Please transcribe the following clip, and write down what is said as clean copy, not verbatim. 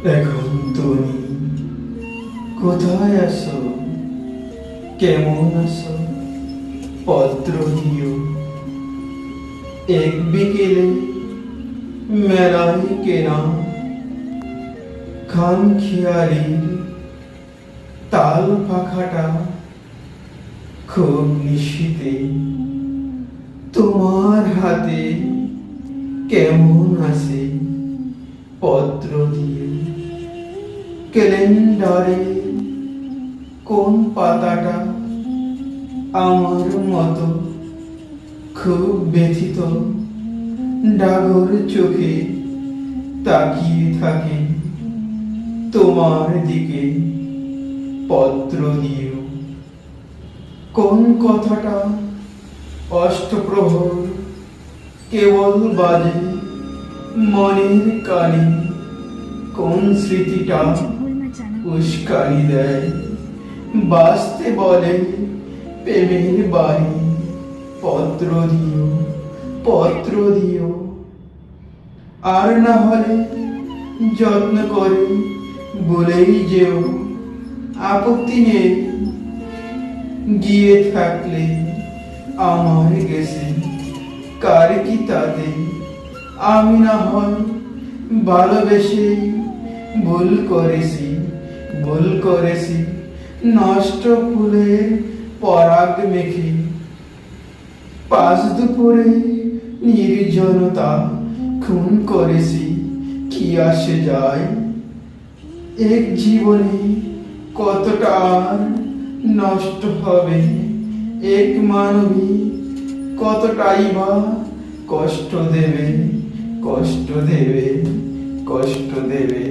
এখন তুমি কোথায় আছো? কেমন আছো? পত্র দিও। এক বিকেলে মেলায় কেনা খান খেয়ালির তাল পাখাটা খুব নিশীতে তোমার হাতে কেমন আছে? পত্র দিয়ে ক্যালেন্ডারে কোন পাতাটা আমার মতো খুব ব্যথিত ডাগর চোখে তাকিয়ে থাকে তোমার দিকে? পত্র দিও। কোন কথাটা অষ্টপ্রহর কেবল বাজে মনের কানে? কোন স্মৃতিটা উস্কানি দেয় বাঁচতে বলে প্রেমের বাড়ি? পত্র দিও, পত্র দিও। আর না হলে যত্ন করে বলেই যেও আপত্তি নেই। গিয়ে থাকলে আমার গেছে কার কি তাতে? আমি না হয় ভালোবেসে ভুল করেছি, ভুল করেছি নষ্ট ফুলের পরাগ মেখে। পাঁচ দুপুরে নির্জনতা খুন করেছি, কি আসে যায়? এক জীবনে কতটা আর নষ্ট হবে? এক মানবী কতটাই বা কষ্ট দেবে, কষ্ট দেবে, কষ্ট দেবে।